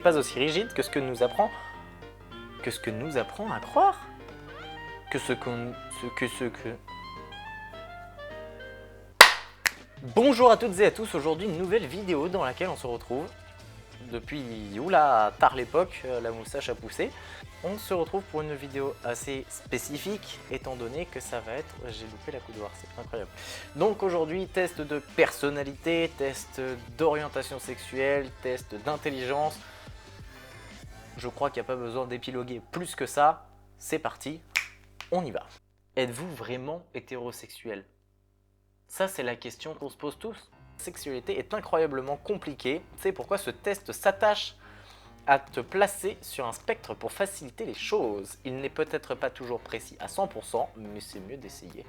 Pas aussi rigide que ce que nous apprend à croire. Bonjour à toutes et à tous, aujourd'hui une nouvelle vidéo dans laquelle on se retrouve. Depuis, oula, tard l'époque, la moustache a poussé. On se retrouve pour une vidéo assez spécifique, étant donné que ça va être... J'ai loupé la coudoir, c'est incroyable. Donc aujourd'hui, test de personnalité, test d'orientation sexuelle, test d'intelligence. Je crois qu'il n'y a pas besoin d'épiloguer plus que ça. C'est parti, on y va. Êtes-vous vraiment hétérosexuel? Ça, c'est la question qu'on se pose tous. La sexualité est incroyablement compliquée. C'est pourquoi ce test s'attache à te placer sur un spectre pour faciliter les choses. Il n'est peut-être pas toujours précis à 100%, mais c'est mieux d'essayer.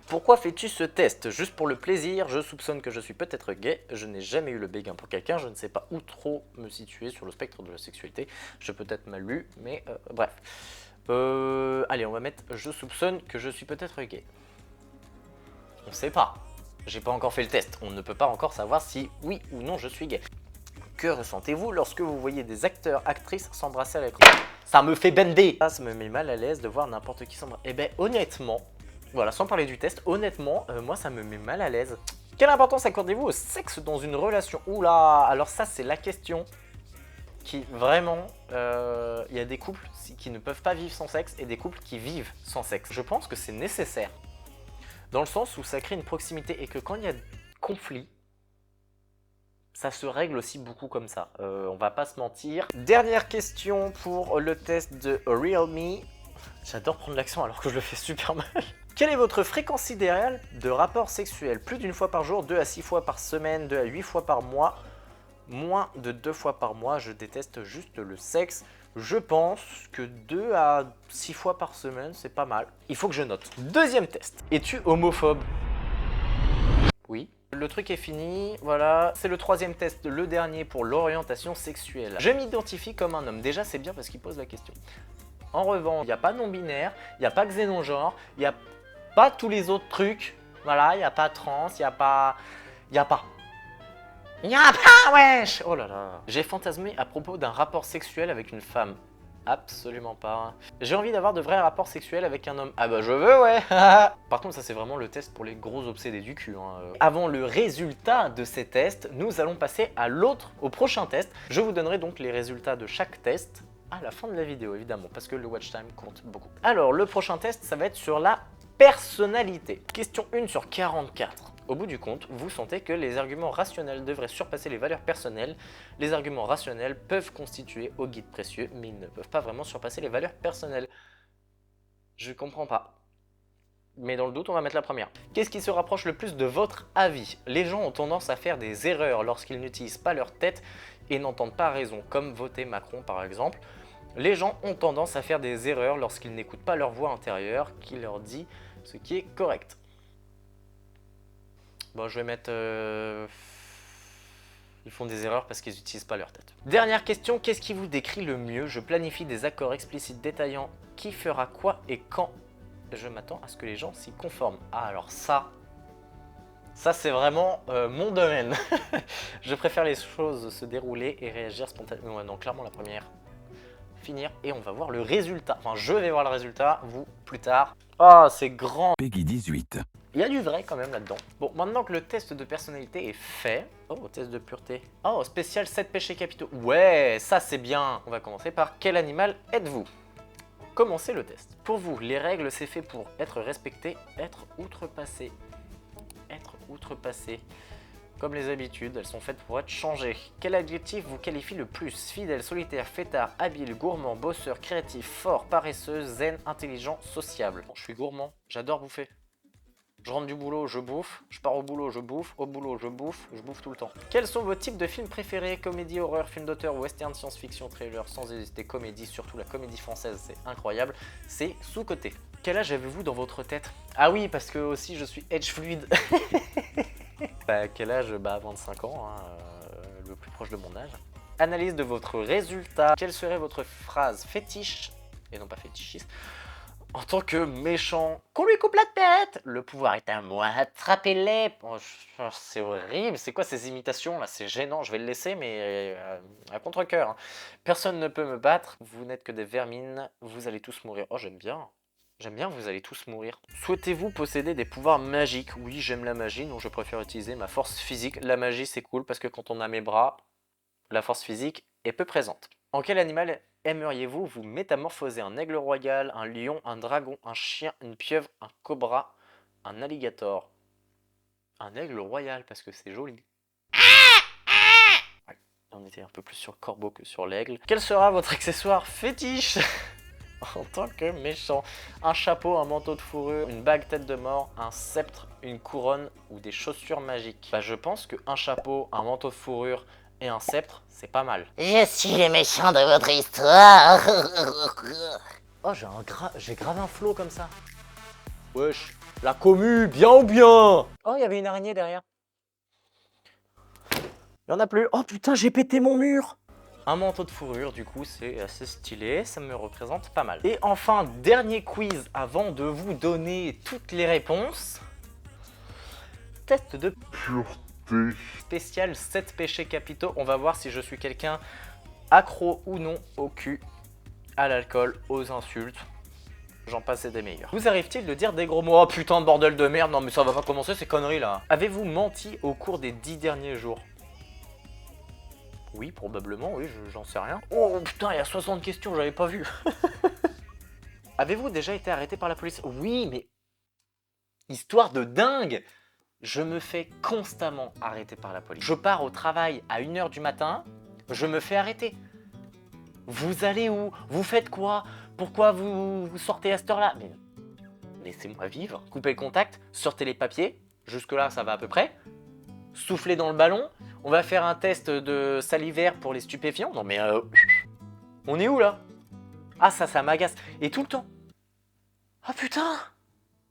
Pourquoi fais-tu ce test? Juste pour le plaisir, je soupçonne que je suis peut-être gay, je n'ai jamais eu le béguin pour quelqu'un, je ne sais pas où trop me situer sur le spectre de la sexualité, je peux être mal lu, mais bref. Allez, on va mettre je soupçonne que je suis peut-être gay. On sait pas, j'ai pas encore fait le test, on ne peut pas encore savoir si oui ou non je suis gay. Que ressentez-vous lorsque vous voyez des acteurs, actrices s'embrasser à l'écran? Ça me fait bender. Ça me met mal à l'aise de voir n'importe qui s'embrasser. Eh ben honnêtement, voilà, sans parler du test, honnêtement, moi ça me met mal à l'aise. Quelle importance accordez-vous au sexe dans une relation? Oula, alors ça c'est la question qui vraiment, il y a des couples qui ne peuvent pas vivre sans sexe et des couples qui vivent sans sexe. Je pense que c'est nécessaire, dans le sens où ça crée une proximité et que quand il y a conflit, ça se règle aussi beaucoup comme ça, on va pas se mentir. Dernière question pour le test de Realme. J'adore prendre l'accent alors que je le fais super mal. Quelle est votre fréquence idéale de rapport sexuel? Plus d'une fois par jour, 2 à 6 fois par semaine, 2 à 8 fois par mois, moins de 2 fois par mois. Je déteste juste le sexe. Je pense que 2 à 6 fois par semaine, c'est pas mal. Il faut que je note. Deuxième test. Es-tu homophobe? Oui. Le truc est fini, voilà. C'est le troisième test, le dernier pour l'orientation sexuelle. Je m'identifie comme un homme. Déjà, c'est bien parce qu'il pose la question. En revanche, il n'y a pas non-binaire, il n'y a pas xénon-genre, il n'y a pas tous les autres trucs. Voilà, il n'y a pas trans, il n'y a pas... wesh! Oh là là. J'ai fantasmé à propos d'un rapport sexuel avec une femme. Absolument pas. J'ai envie d'avoir de vrais rapports sexuels avec un homme. Ah bah je veux, ouais. Par contre, ça c'est vraiment le test pour les gros obsédés du cul, hein. Avant le résultat de ces tests, nous allons passer au prochain test. Je vous donnerai donc les résultats de chaque test à la fin de la vidéo, évidemment, parce que le watch time compte beaucoup. Alors, le prochain test, ça va être sur la personnalité. Question 1 sur 44. Au bout du compte, vous sentez que les arguments rationnels devraient surpasser les valeurs personnelles. Les arguments rationnels peuvent constituer au guide précieux, mais ils ne peuvent pas vraiment surpasser les valeurs personnelles. Je comprends pas. Mais dans le doute, on va mettre la première. Qu'est-ce qui se rapproche le plus de votre avis? Les gens ont tendance à faire des erreurs lorsqu'ils n'utilisent pas leur tête et n'entendent pas raison, comme voter Macron par exemple. Les gens ont tendance à faire des erreurs lorsqu'ils n'écoutent pas leur voix intérieure qui leur dit ce qui est correct. Bon, je vais mettre... Ils font des erreurs parce qu'ils n'utilisent pas leur tête. Dernière question, qu'est-ce qui vous décrit le mieux? Je planifie des accords explicites détaillant qui fera quoi et quand. Je m'attends à ce que les gens s'y conforment. Ah, alors ça c'est vraiment mon domaine. Je préfère les choses se dérouler et réagir spontanément. Ouais, non, clairement la première. Finir et on va voir le résultat. Enfin, je vais voir le résultat, vous, plus tard. Ah, c'est grand. Peggy 18. Il y a du vrai quand même là-dedans. Bon, maintenant que le test de personnalité est fait... Oh, test de pureté. Oh, spécial 7 péchés capitaux. Ouais, ça c'est bien. On va commencer par quel animal êtes-vous? Commencez le test. Pour vous, les règles, c'est fait pour être respecté, être outrepassé. Être outrepassé. Comme les habitudes, elles sont faites pour être changées. Quel adjectif vous qualifie le plus? Fidèle, solitaire, fêtard, habile, gourmand, bosseur, créatif, fort, paresseux, zen, intelligent, sociable. Bon, je suis gourmand, j'adore bouffer. Je rentre du boulot, je bouffe, je pars au boulot, je bouffe je bouffe tout le temps. Quels sont vos types de films préférés? Comédie, horreur, film d'auteur, western, science-fiction, trailer, sans hésiter, comédie, surtout la comédie française, c'est incroyable, c'est sous-coté. Quel âge avez-vous dans votre tête? Ah oui, parce que aussi je suis edge fluide. Bah, quel âge? Bah 25 ans, hein, le plus proche de mon âge. Analyse de votre résultat. Quelle serait votre phrase fétiche, et non pas fétichiste, En tant que méchant, qu'on lui coupe la tête. Le pouvoir est à moi, attrapez-les. Oh, c'est horrible, c'est quoi ces imitations là? C'est gênant, je vais le laisser, mais à contre-cœur, hein. Personne ne peut me battre, vous n'êtes que des vermines, vous allez tous mourir. Oh, j'aime bien. J'aime bien, vous allez tous mourir. Souhaitez-vous posséder des pouvoirs magiques? Oui, j'aime la magie, donc je préfère utiliser ma force physique. La magie, c'est cool parce que quand on a mes bras, la force physique est peu présente. En quel animal aimeriez-vous vous métamorphoser? Un aigle royal, un lion, un dragon, un chien, une pieuvre, un cobra, un alligator? Un aigle royal parce que c'est joli. Ouais, on était un peu plus sur le corbeau que sur l'aigle. Quel sera votre accessoire fétiche en tant que méchant? Un chapeau, un manteau de fourrure, une bague tête de mort, un sceptre, une couronne ou des chaussures magiques? Bah je pense qu'un chapeau, un manteau de fourrure et un sceptre, c'est pas mal. Je suis le méchant de votre histoire. Oh, j'ai grave un flow comme ça. Wesh, la commu, bien ou bien? Oh, il y avait une araignée derrière. Il y en a plus. Oh putain, j'ai pété mon mur. Un manteau de fourrure, du coup, c'est assez stylé, ça me représente pas mal. Et enfin, dernier quiz avant de vous donner toutes les réponses. Test de pureté spécial 7 péchés capitaux. On va voir si je suis quelqu'un accro ou non au cul, à l'alcool, aux insultes. J'en passe et des meilleurs. Vous arrive-t-il de dire des gros mots? Oh putain de bordel de merde, non mais ça va pas commencer ces conneries là. Avez-vous menti au cours des 10 derniers jours? Oui, probablement, oui, j'en sais rien. Oh putain, il y a 60 questions, j'avais pas vu. Avez-vous déjà été arrêté par la police? Oui, mais... Histoire de dingue! Je me fais constamment arrêter par la police. Je pars au travail à 1 h du matin, je me fais arrêter. Vous allez où? Vous faites quoi? Pourquoi vous sortez à cette heure-là? Mais laissez-moi vivre. Coupez le contact, sortez les papiers. Jusque-là, ça va à peu près. Soufflez dans le ballon. On va faire un test de salivaire pour les stupéfiants. Non mais on est où là? Ah ça m'agace. Et tout le temps. Ah putain!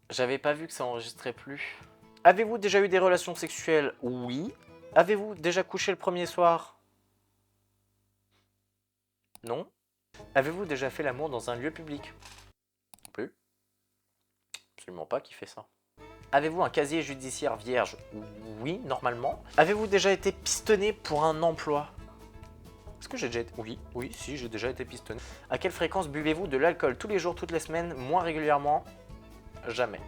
J'avais pas vu que ça enregistrait plus. Avez-vous déjà eu des relations sexuelles? Oui. Avez-vous déjà couché le premier soir? Non. Avez-vous déjà fait l'amour dans un lieu public? Non plus. Absolument pas qui fait ça. Avez-vous un casier judiciaire vierge? Oui, normalement. Avez-vous déjà été pistonné pour un emploi? Est-ce que j'ai déjà été... Oui, si, j'ai déjà été pistonné. À quelle fréquence buvez-vous de l'alcool? Tous les jours, toutes les semaines? Moins régulièrement? Jamais.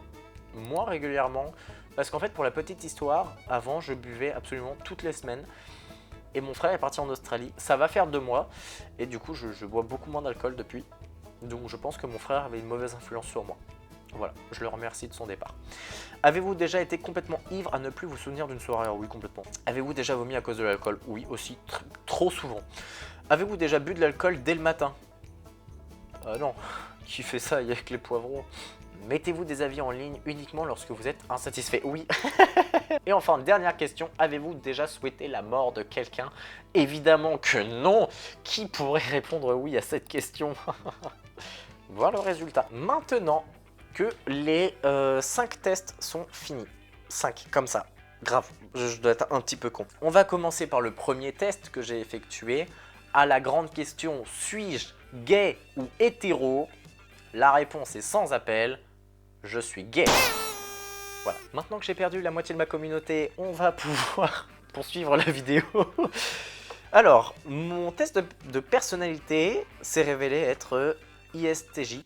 Moins régulièrement, parce qu'en fait, pour la petite histoire, avant, je buvais absolument toutes les semaines. Et mon frère est parti en Australie. Ça va faire 2 mois. Et du coup, je bois beaucoup moins d'alcool depuis. Donc je pense que mon frère avait une mauvaise influence sur moi. Voilà, je le remercie de son départ. Avez-vous déjà été complètement ivre à ne plus vous souvenir d'une soirée? Oui, complètement. Avez-vous déjà vomi à cause de l'alcool? Oui, aussi, trop souvent. Avez-vous déjà bu de l'alcool dès le matin? Non, qui fait ça avec les poivrons? Mettez-vous des avis en ligne uniquement lorsque vous êtes insatisfait? Oui. Et enfin, dernière question, avez-vous déjà souhaité la mort de quelqu'un? Évidemment que non. Qui pourrait répondre oui à cette question? Voilà le résultat. Maintenant que les 5 tests sont finis. 5, comme ça. Grave, je dois être un petit peu con. On va commencer par le premier test que j'ai effectué. À la grande question, suis-je gay ou hétéro? La réponse est sans appel, je suis gay. Voilà, maintenant que j'ai perdu la moitié de ma communauté, on va pouvoir poursuivre la vidéo. Alors, mon test de personnalité s'est révélé être ISTJ.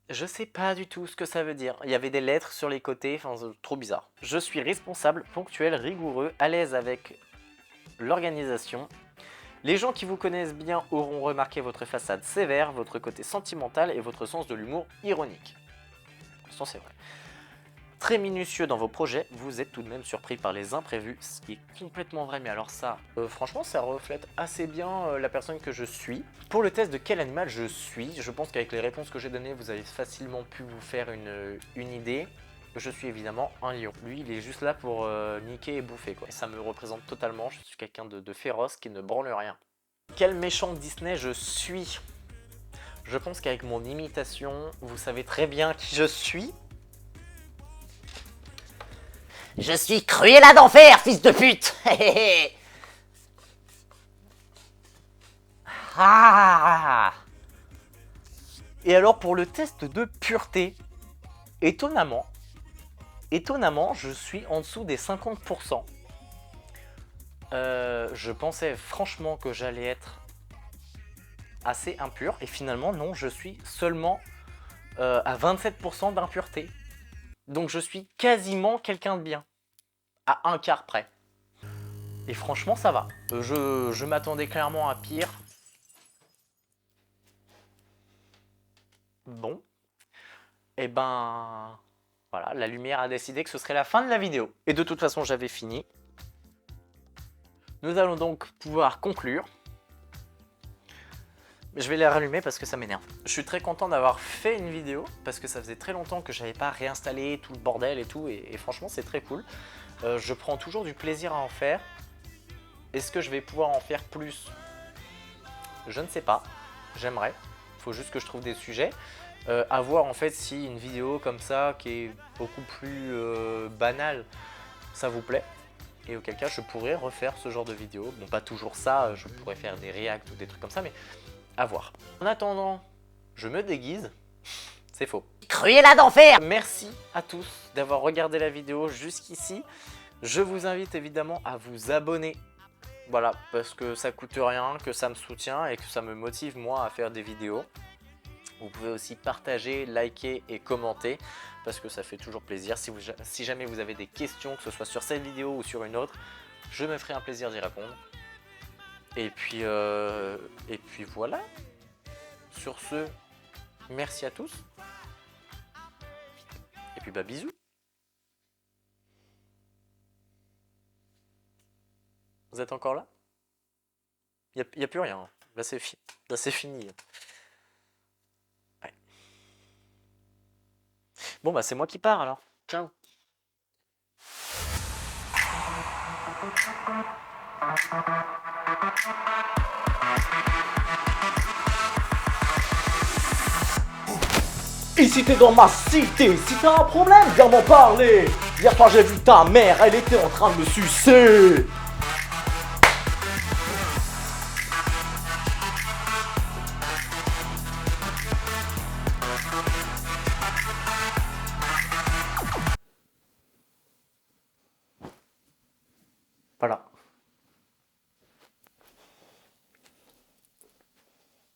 Je sais pas du tout ce que ça veut dire. Il y avait des lettres sur les côtés, enfin trop bizarre. Je suis responsable, ponctuel, rigoureux, à l'aise avec l'organisation. Les gens qui vous connaissent bien auront remarqué votre façade sévère, votre côté sentimental et votre sens de l'humour ironique. Pour l'instant, c'est vrai. Très minutieux dans vos projets, vous êtes tout de même surpris par les imprévus, ce qui est complètement vrai, mais alors ça, franchement, ça reflète assez bien la personne que je suis. Pour le test de quel animal je suis, je pense qu'avec les réponses que j'ai données, vous avez facilement pu vous faire une idée. Je suis évidemment un lion. Lui, il est juste là pour niquer et bouffer, quoi. Et ça me représente totalement, je suis quelqu'un de féroce qui ne branle rien. Quel méchant Disney je suis? Je pense qu'avec mon imitation, vous savez très bien qui je suis. Je suis Cruella d'enfer, fils de pute. Ah. Et alors pour le test de pureté, étonnamment, je suis en dessous des 50%. Je pensais franchement que j'allais être assez impur. Et finalement, non, je suis seulement à 27% d'impureté. Donc je suis quasiment quelqu'un de bien. À un quart près. Et franchement, ça va. Je m'attendais clairement à pire. Bon. Et ben... Voilà, la lumière a décidé que ce serait la fin de la vidéo. Et de toute façon, j'avais fini. Nous allons donc pouvoir conclure. Je vais les rallumer parce que ça m'énerve. Je suis très content d'avoir fait une vidéo parce que ça faisait très longtemps que j'avais pas réinstallé tout le bordel et tout. Et franchement, c'est très cool. Je prends toujours du plaisir à en faire. Est-ce que je vais pouvoir en faire plus? Je ne sais pas. J'aimerais. Il faut juste que je trouve des sujets. À voir en fait si une vidéo comme ça qui est beaucoup plus banale, ça vous plaît. Et auquel cas je pourrais refaire ce genre de vidéo. Bon, pas toujours ça, je pourrais faire des reacts ou des trucs comme ça, mais à voir. En attendant, je me déguise. C'est faux. Cruella d'enfer! Merci à tous d'avoir regardé la vidéo jusqu'ici. Je vous invite évidemment à vous abonner. Voilà, parce que ça coûte rien, que ça me soutient et que ça me motive moi à faire des vidéos. Vous pouvez aussi partager, liker et commenter parce que ça fait toujours plaisir. Si jamais vous avez des questions, que ce soit sur cette vidéo ou sur une autre, je me ferai un plaisir d'y répondre. Et puis voilà. Sur ce, merci à tous. Et puis bah bisous. Vous êtes encore là? Il n'y a plus rien. Là c'est fini. Ouais. Bon bah c'est moi qui pars alors. Ciao. Ici t'es dans ma cité, si t'as un problème, viens m'en parler. Hier soir j'ai vu ta mère, elle était en train de me sucer. Voilà.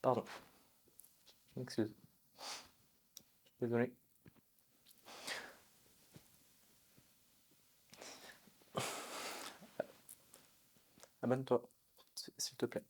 Pardon. Je m'excuse. Désolé. Abonne-toi, s'il te plaît.